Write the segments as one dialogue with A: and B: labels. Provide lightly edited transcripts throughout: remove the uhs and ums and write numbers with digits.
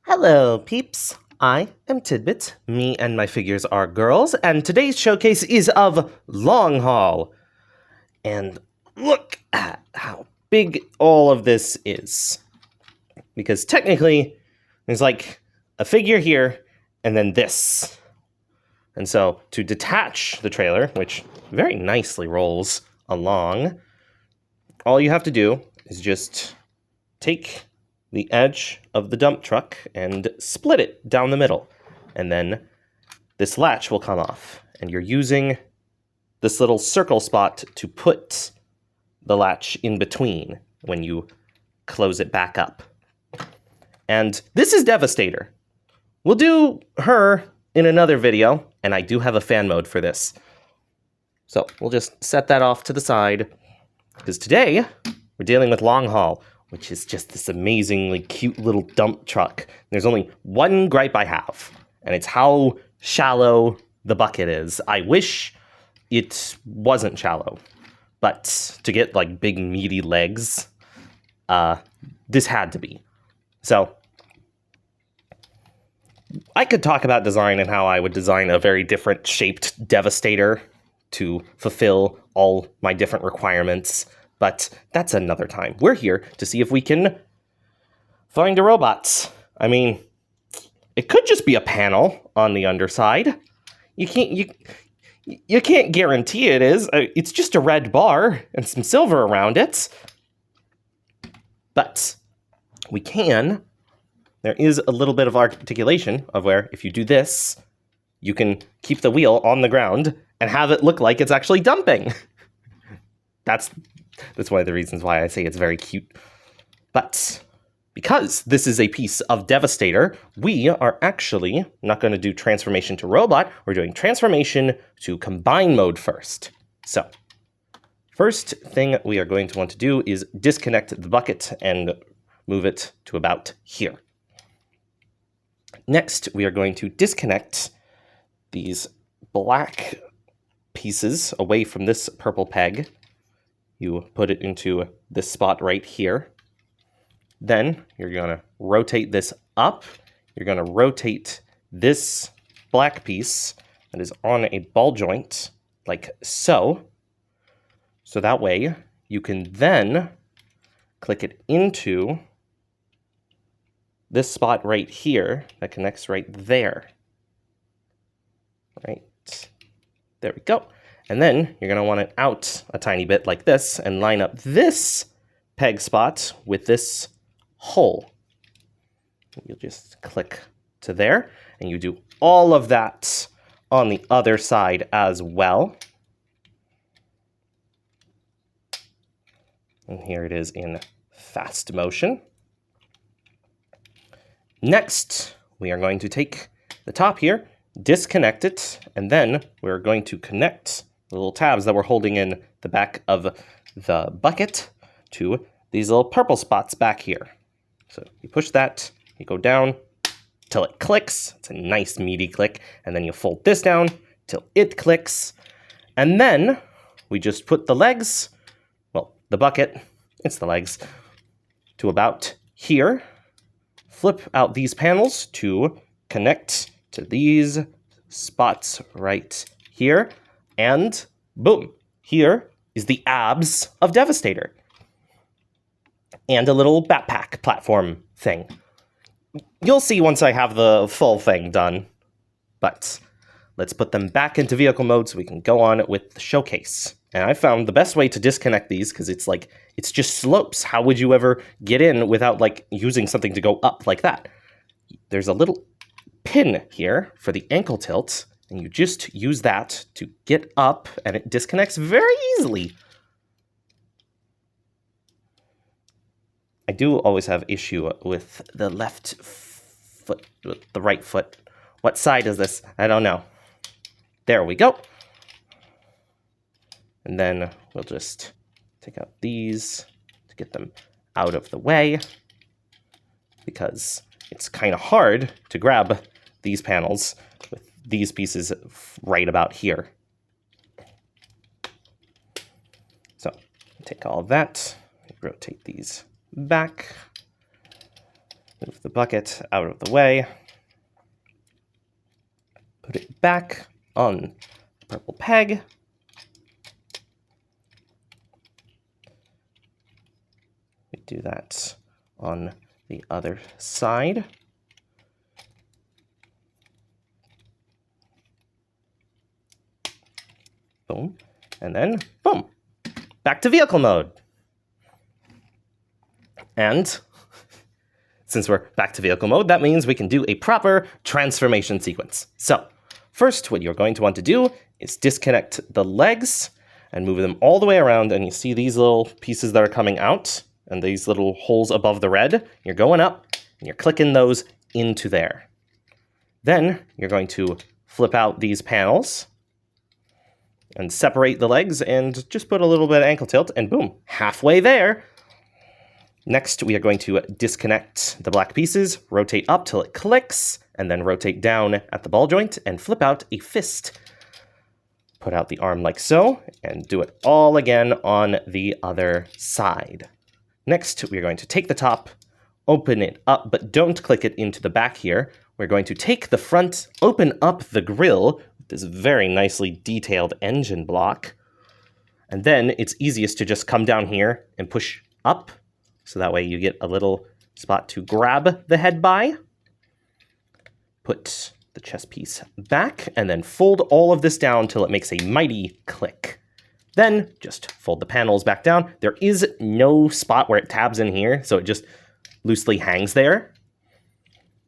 A: Hello, peeps. I am Tidbit. Me and my figures are girls, and today's showcase is of Long Haul. And look at how big all of this is. Because technically, there's like a figure here, and then this. And so, to detach the trailer, which very nicely rolls along, all you have to do is just take the edge of the dump truck and split it down the middle. And then this latch will come off. And you're using this little circle spot to put the latch in between when you close it back up. And this is Devastator. We'll do her in another video, and I do have a fan mode for this. So we'll just set that off to the side, because today we're dealing with Long Haul, which is just this amazingly cute little dump truck. There's only one gripe I have, and it's how shallow the bucket is. I wish it wasn't shallow, but to get like big meaty legs, this had to be. So I could talk about design and how I would design a very different shaped Devastator to fulfill all my different requirements, but that's another time. We're here to see if we can find a robot. I mean, it could just be a panel on the underside. You can't guarantee it is. It's just a red bar and some silver around it. But we can. There is a little bit of articulation of where if you do this, you can keep the wheel on the ground and have it look like it's actually dumping. That's one of the reasons why I say it's very cute. But because this is a piece of Devastator, we are actually not going to do transformation to robot. We're doing transformation to combine mode first. So first thing we are going to want to do is disconnect the bucket and move it to about here. Next, we are going to disconnect these black pieces away from this purple peg. You put it into this spot right here. Then you're going to rotate this up. You're going to rotate this black piece that is on a ball joint like so. So that way you can then click it into this spot right here that connects right there. Right. There we go. And then you're going to want it out a tiny bit like this and line up this peg spot with this hole. You'll just click to there, and you do all of that on the other side as well. And here it is in fast motion. Next, we are going to take the top here, disconnect it, and then we're going to connect the little tabs that we're holding in the back of the bucket to these little purple spots back here. So you push that, you go down till it clicks. It's a nice meaty click. And then you fold this down till it clicks. And then we just put the legs, well, the bucket, it's the legs, to about here. Flip out these panels to connect to these spots right here. And boom, here is the abs of Devastator. And a little backpack platform thing. You'll see once I have the full thing done. But let's put them back into vehicle mode so we can go on with the showcase. And I found the best way to disconnect these, because it's just slopes. How would you ever get in without like using something to go up like that? There's a little pin here for the ankle tilt, and you just use that to get up, and it disconnects very easily. I do always have issue with the left foot, with the right foot. What side is this? I don't know. There we go. And then we'll just take out these to get them out of the way, because it's kind of hard to grab these panels with these pieces right about here. So take all of that, rotate these back. Move the bucket out of the way. Put it back on the purple peg. We do that on the other side. Boom. And then, boom. Back to vehicle mode. And since we're back to vehicle mode, that means we can do a proper transformation sequence. So first, what you're going to want to do is disconnect the legs and move them all the way around. And you see these little pieces that are coming out and these little holes above the red. You're going up and you're clicking those into there. Then you're going to flip out these panels and separate the legs and just put a little bit of ankle tilt and boom, halfway there. Next, we are going to disconnect the black pieces, rotate up till it clicks, and then rotate down at the ball joint and flip out a fist. Put out the arm like so, and do it all again on the other side. Next, we're going to take the top, open it up, but don't click it into the back here. We're going to take the front, open up the grille, this very nicely detailed engine block, and then it's easiest to just come down here and push up, so that way you get a little spot to grab the head by. Put the chest piece back, and then fold all of this down till it makes a mighty click. Then just fold the panels back down. There is no spot where it tabs in here, so it just loosely hangs there.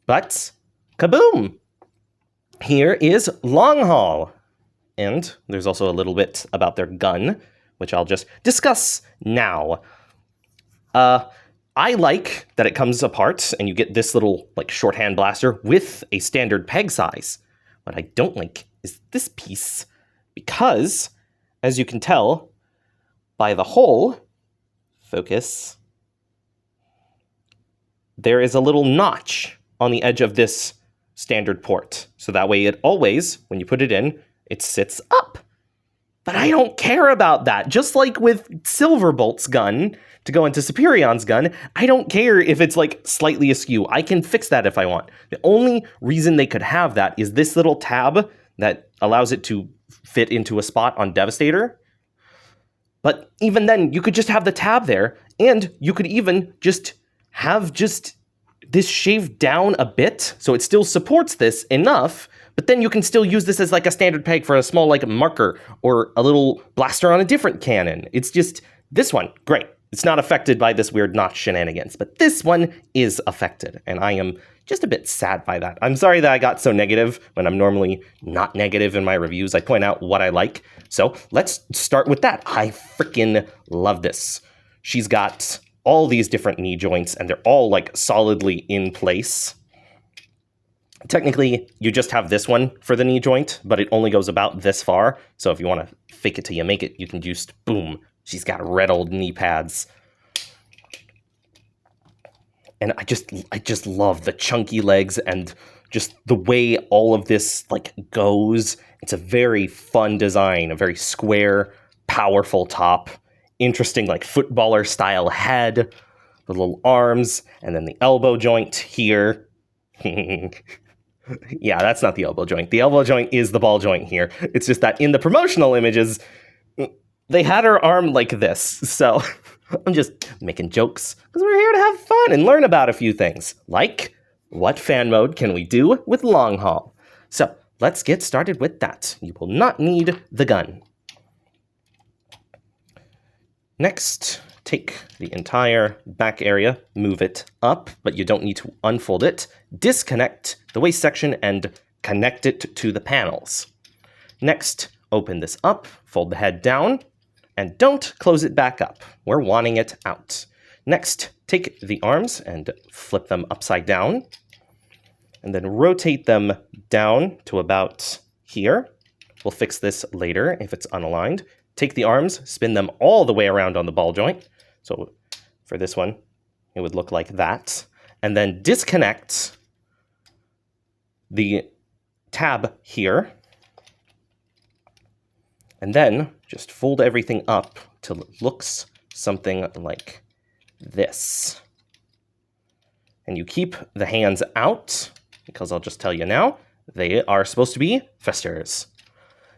A: But kaboom! Here is Long Haul. And there's also a little bit about their gun, which I'll just discuss now. I like that it comes apart and you get this little like shorthand blaster with a standard peg size. What I don't like is this piece because, as you can tell by the hole, focus, there is a little notch on the edge of this standard port. So that way it always, when you put it in, it sits up. But I don't care about that. Just like with Silverbolt's gun, to go into Superion's gun, I don't care if it's like slightly askew. I can fix that if I want. The only reason they could have that is this little tab that allows it to fit into a spot on Devastator. But even then, you could just have the tab there, and you could even just have this shaved down a bit, so it still supports this enough, but then you can still use this as like a standard peg for a small like marker or a little blaster on a different cannon. It's just, this one, great. It's not affected by this weird notch shenanigans, but this one is affected, and I am just a bit sad by that. I'm sorry that I got so negative when I'm normally not negative in my reviews. I point out what I like. So let's start with that. I freaking love this. She's got all these different knee joints, and they're all like solidly in place. Technically, you just have this one for the knee joint, but it only goes about this far. So if you want to fake it till you make it, you can just, boom. She's got red old knee pads. And I just love the chunky legs and just the way all of this like goes. It's a very fun design, a very square, powerful top. Interesting like footballer style head, the little arms, and then the elbow joint here. Yeah, that's not the elbow joint. The elbow joint is the ball joint here. It's just that in the promotional images, they had her arm like this. So I'm just making jokes because we're here to have fun and learn about a few things. Like, what fan mode can we do with Long Haul? So let's get started with that. You will not need the gun. Next, take the entire back area, move it up, but you don't need to unfold it. Disconnect the waist section and connect it to the panels. Next, open this up, fold the head down, and don't close it back up. We're wanting it out. Next, take the arms and flip them upside down, and then rotate them down to about here. We'll fix this later if it's unaligned. Take the arms, spin them all the way around on the ball joint. So for this one, it would look like that. And then disconnect the tab here. And then just fold everything up till it looks something like this. And you keep the hands out, because I'll just tell you now, they are supposed to be thrusters.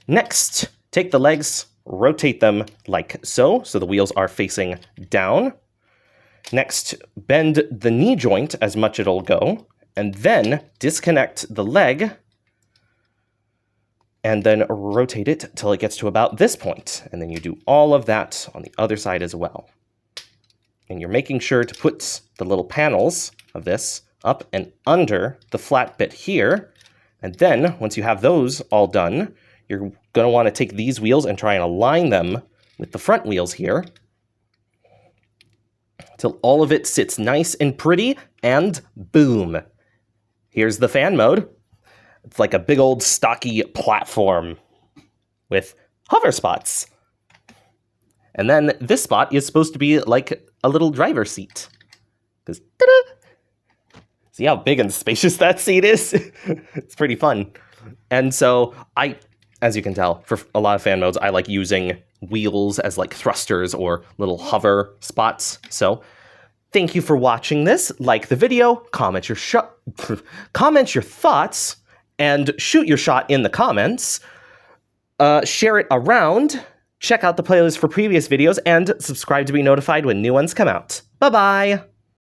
A: Next, take the legs, rotate them like so the wheels are facing down. Next, bend the knee joint as much as it'll go, and then disconnect the leg, and then rotate it till it gets to about this point. And then you do all of that on the other side as well. And you're making sure to put the little panels of this up and under the flat bit here. And then, once you have those all done, you're going to want to take these wheels and try and align them with the front wheels here, till all of it sits nice and pretty, and boom. Here's the fan mode. It's like a big old stocky platform with hover spots. And then this spot is supposed to be like a little driver's seat. Because, ta-da! See how big and spacious that seat is? It's pretty fun. And so as you can tell, for a lot of fan modes, I like using wheels as like thrusters or little hover spots. So thank you for watching this. Like the video, comment your thoughts, and shoot your shot in the comments. Share it around. Check out the playlist for previous videos, and subscribe to be notified when new ones come out. Bye-bye!